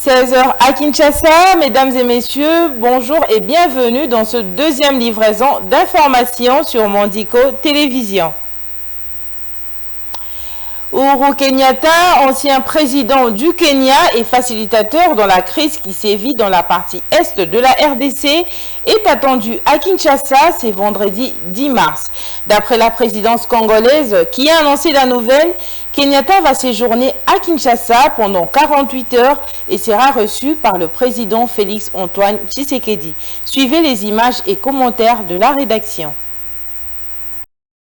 16h à Kinshasa, mesdames et messieurs, bonjour et bienvenue dans ce deuxième livraison d'informations sur Mondico Télévision. Uhuru Kenyatta, ancien président du Kenya et facilitateur dans la crise qui sévit dans la partie est de la RDC, est attendu à Kinshasa ce vendredi 10 mars. D'après la présidence congolaise qui a annoncé la nouvelle, Kenyatta va séjourner à Kinshasa pendant 48 heures et sera reçu par le président Félix Antoine Tshisekedi. Suivez les images et commentaires de la rédaction.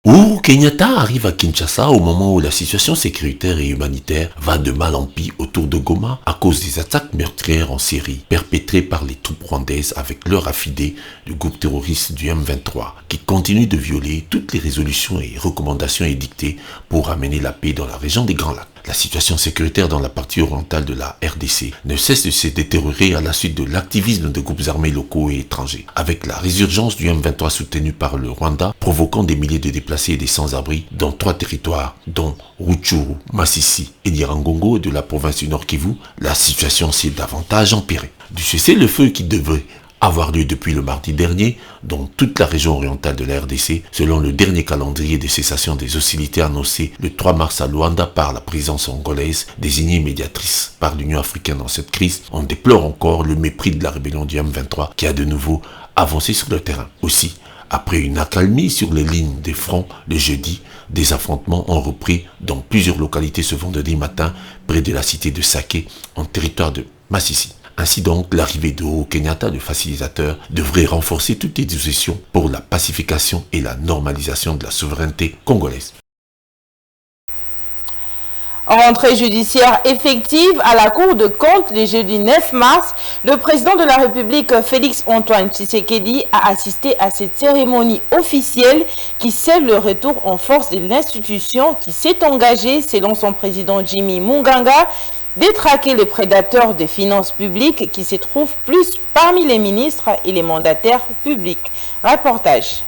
Uhuru Kenyatta arrive à Kinshasa au moment où la situation sécuritaire et humanitaire va de mal en pis autour de Goma à cause des attaques meurtrières en série perpétrées par les troupes rwandaises avec leur affidé du groupe terroriste du M23 qui continue de violer toutes les résolutions et recommandations édictées pour amener la paix dans la région des Grands Lacs. La situation sécuritaire dans la partie orientale de la RDC ne cesse de se détériorer à la suite de l'activisme de groupes armés locaux et étrangers, avec la résurgence du M23 soutenu par le Rwanda, provoquant des milliers de déplacés et des sans-abri dans 3 territoires, dont Rutshuru, Masisi et Nyiragongo de la province du Nord Kivu. La situation s'est davantage empirée. Du cessez-le-feu qui devait avoir lieu depuis le mardi dernier dans toute la région orientale de la RDC, selon le dernier calendrier de cessation des hostilités annoncé le 3 mars à Luanda par la présidence angolaise, désignée médiatrice par l'Union africaine dans cette crise. On déplore encore le mépris de la rébellion du M23 qui a de nouveau avancé sur le terrain. Aussi, après une accalmie sur les lignes des fronts le jeudi, des affrontements ont repris dans plusieurs localités ce vendredi matin près de la cité de Sake en territoire de Masisi. Ainsi donc, l'arrivée de Uhuru Kenyatta, de facilitateur, devrait renforcer toutes les dispositions pour la pacification et la normalisation de la souveraineté congolaise. Rentrée judiciaire effective à la Cour de compte le jeudi 9 mars, le président de la République Félix Antoine Tshisekedi a assisté à cette cérémonie officielle qui scelle le retour en force de l'institution qui s'est engagée, selon son président Jimmy Munganga, détraquer les prédateurs des finances publiques qui se trouvent plus parmi les ministres et les mandataires publics. Reportage.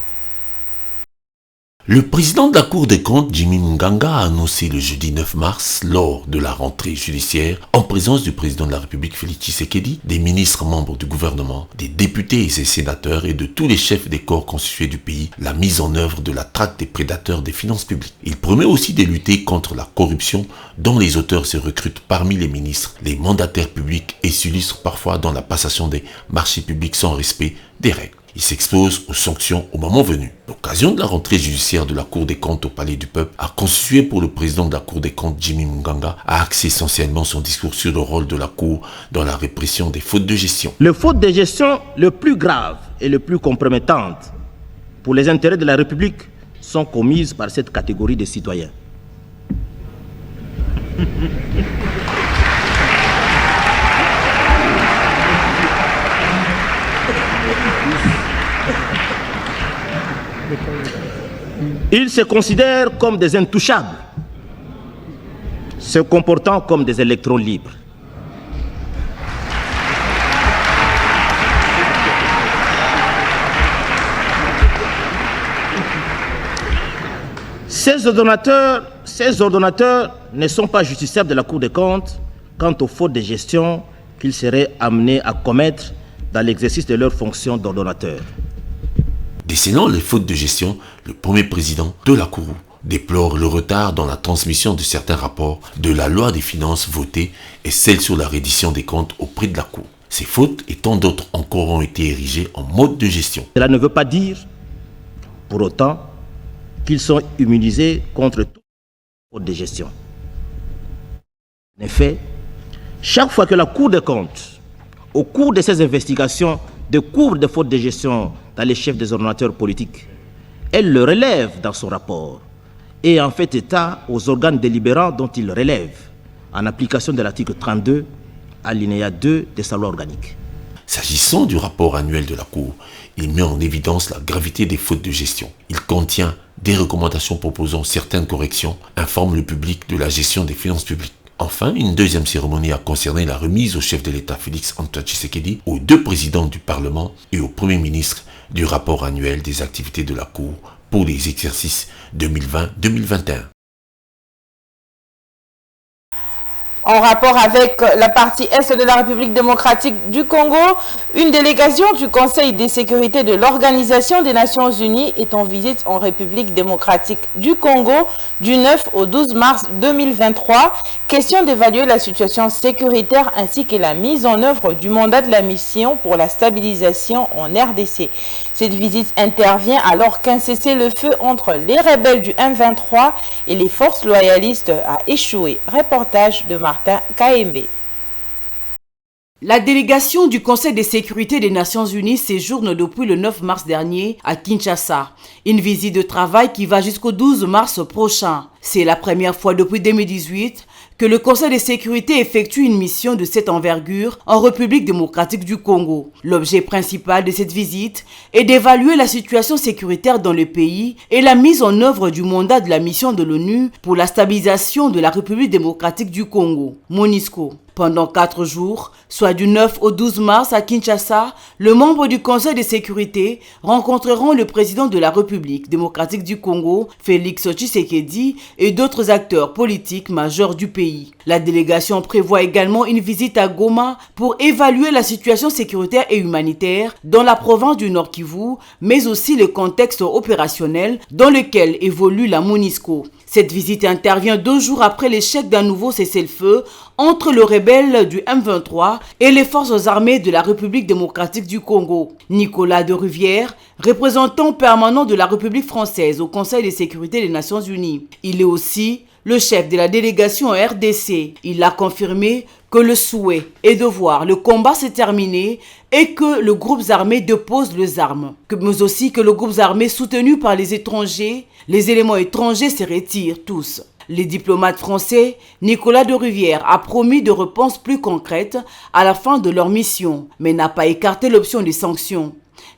Le président de la Cour des comptes, Jimmy Munganga, a annoncé le jeudi 9 mars, lors de la rentrée judiciaire, en présence du président de la République Félix Tshisekedi, des ministres membres du gouvernement, des députés et des sénateurs et de tous les chefs des corps constitués du pays, la mise en œuvre de la traque des prédateurs des finances publiques. Il promet aussi de lutter contre la corruption dont les auteurs se recrutent parmi les ministres, les mandataires publics et s'illustrent parfois dans la passation des marchés publics sans respect des règles. Il s'expose aux sanctions au moment venu. L'occasion de la rentrée judiciaire de la Cour des comptes au Palais du Peuple a constitué pour le président de la Cour des comptes, Jimmy Munganga, a axé essentiellement son discours sur le rôle de la Cour dans la répression des fautes de gestion. Les fautes de gestion les plus graves et les plus compromettantes pour les intérêts de la République sont commises par cette catégorie de citoyens. Ils se considèrent comme des intouchables, se comportant comme des électrons libres. Ces ordonnateurs ne sont pas justiciables de la Cour des comptes quant aux fautes de gestion qu'ils seraient amenés à commettre dans l'exercice de leurs fonctions d'ordonnateur. Décelant les fautes de gestion, le premier président de la Cour déplore le retard dans la transmission de certains rapports de la loi des finances votée et celle sur la reddition des comptes auprès de la Cour. Ces fautes et tant d'autres encore ont été érigées en mode de gestion. Cela ne veut pas dire, pour autant, qu'ils sont immunisés contre toute faute de gestion. En effet, chaque fois que la Cour des comptes, au cours de ses investigations, découvre des fautes de gestion dans les chefs des ordonnateurs politiques, elle le relève dans son rapport et en fait état aux organes délibérants dont il relève, en application de l'article 32, alinéa 2 de sa loi organique. S'agissant du rapport annuel de la Cour, il met en évidence la gravité des fautes de gestion. Il contient des recommandations proposant certaines corrections, informe le public de la gestion des finances publiques. Enfin, une deuxième cérémonie a concerné la remise au chef de l'État Félix Antoine Tshisekedi, aux 2 présidents du Parlement et au Premier ministre du rapport annuel des activités de la Cour pour les exercices 2020-2021. En rapport avec la partie Est de la République démocratique du Congo, une délégation du Conseil de sécurité de l'Organisation des Nations Unies est en visite en République démocratique du Congo du 9 au 12 mars 2023. Question d'évaluer la situation sécuritaire ainsi que la mise en œuvre du mandat de la mission pour la stabilisation en RDC. Cette visite intervient alors qu'un cessez-le-feu entre les rebelles du M23 et les forces loyalistes a échoué. Reportage de Martin Kaembe. La délégation du Conseil de sécurité des Nations Unies séjourne depuis le 9 mars dernier à Kinshasa. Une visite de travail qui va jusqu'au 12 mars prochain. C'est la première fois depuis 2018 que le Conseil de sécurité effectue une mission de cette envergure en République démocratique du Congo. L'objet principal de cette visite est d'évaluer la situation sécuritaire dans le pays et la mise en œuvre du mandat de la mission de l'ONU pour la stabilisation de la République démocratique du Congo, MONUSCO. Pendant 4 jours, soit du 9 au 12 mars à Kinshasa, les membres du Conseil de sécurité rencontreront le président de la République démocratique du Congo, Félix Tshisekedi, et d'autres acteurs politiques majeurs du pays. La délégation prévoit également une visite à Goma pour évaluer la situation sécuritaire et humanitaire dans la province du Nord Kivu, mais aussi le contexte opérationnel dans lequel évolue la MONUSCO. Cette visite intervient 2 jours après l'échec d'un nouveau cessez-le-feu entre le rebelle du M23 et les forces armées de la République démocratique du Congo. Nicolas de Rivière, représentant permanent de la République française au Conseil de sécurité des Nations Unies. Il est aussi le chef de la délégation RDC. Il a confirmé que le souhait est de voir le combat se terminer et que le groupe armé dépose les armes, mais aussi que le groupe armé soutenu par les étrangers, les éléments étrangers se retirent tous. Les diplomates français, Nicolas de Rivière a promis de réponses plus concrètes à la fin de leur mission, mais n'a pas écarté l'option des sanctions.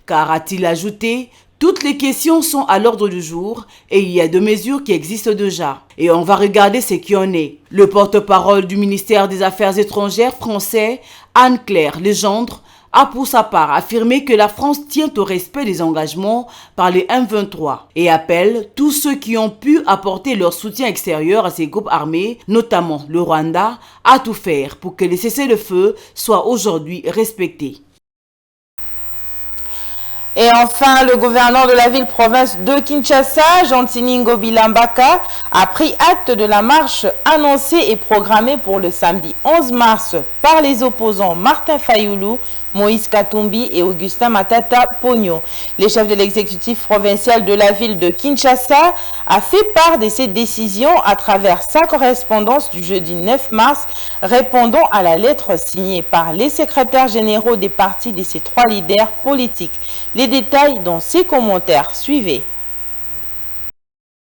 Car, a-t-il ajouté, toutes les questions sont à l'ordre du jour et il y a des mesures qui existent déjà. Et on va regarder ce qui en est. Le porte-parole du ministère des Affaires étrangères français, Anne-Claire Legendre, a pour sa part affirmé que la France tient au respect des engagements par les M23 et appelle tous ceux qui ont pu apporter leur soutien extérieur à ces groupes armés, notamment le Rwanda, à tout faire pour que les cessez-le-feu soient aujourd'hui respectés. Et enfin, le gouverneur de la ville-province de Kinshasa, Gentini Ngobila Mbaka, a pris acte de la marche annoncée et programmée pour le samedi 11 mars par les opposants Martin Fayoulou, Moïse Katumbi et Augustin Matata Pogno. Le chef de l'exécutif provincial de la ville de Kinshasa a fait part de ses décisions à travers sa correspondance du jeudi 9 mars, répondant à la lettre signée par les secrétaires généraux des partis de ces 3 leaders politiques. Les détails dans ses commentaires. Suivez.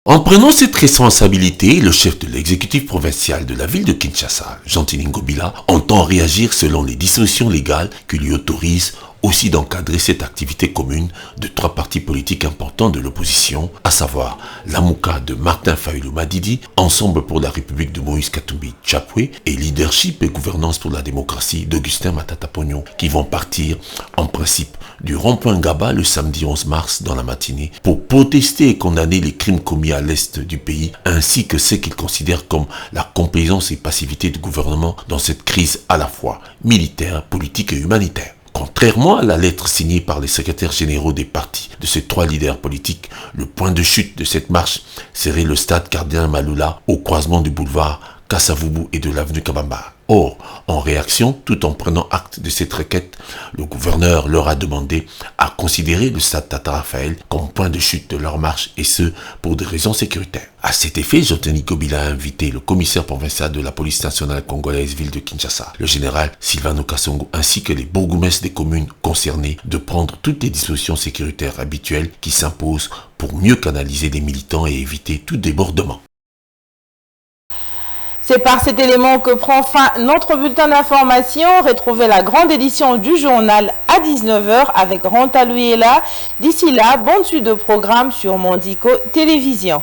En prenant cette responsabilité, le chef de l'exécutif provincial de la ville de Kinshasa, Gentini Ngobila, entend réagir selon les dispositions légales qui lui autorisent aussi d'encadrer cette activité commune de 3 partis politiques importants de l'opposition, à savoir l'Amouka de Martin Fayoulou Madidi, Ensemble pour la République de Moïse Katumbi Tchapwe et Leadership et Gouvernance pour la démocratie d'Augustin Matata Pogno, qui vont partir en principe du rond-point Gaba le samedi 11 mars dans la matinée pour protester et condamner les crimes commis à l'est du pays ainsi que ce qu'ils considèrent comme la complaisance et passivité du gouvernement dans cette crise à la fois militaire, politique et humanitaire. Contrairement à la lettre signée par les secrétaires généraux des partis de ces 3 leaders politiques, le point de chute de cette marche serait le stade Cardinal Malula au croisement du boulevard Kassavubu et de l'avenue Kabamba. Or, en réaction, tout en prenant acte de cette requête, le gouverneur leur a demandé à considérer le stade Tata Raphaël comme point de chute de leur marche et ce, pour des raisons sécuritaires. À cet effet, Gentini Ngobila a invité le commissaire provincial de la police nationale congolaise ville de Kinshasa, le général Sylvano Kassongo, ainsi que les bourgmestres des communes concernées de prendre toutes les dispositions sécuritaires habituelles qui s'imposent pour mieux canaliser les militants et éviter tout débordement. C'est par cet élément que prend fin notre bulletin d'information. Retrouvez la grande édition du journal à 19 h avec Ranta Louiela. D'ici là, bonne suite de programme sur Mondico Télévision.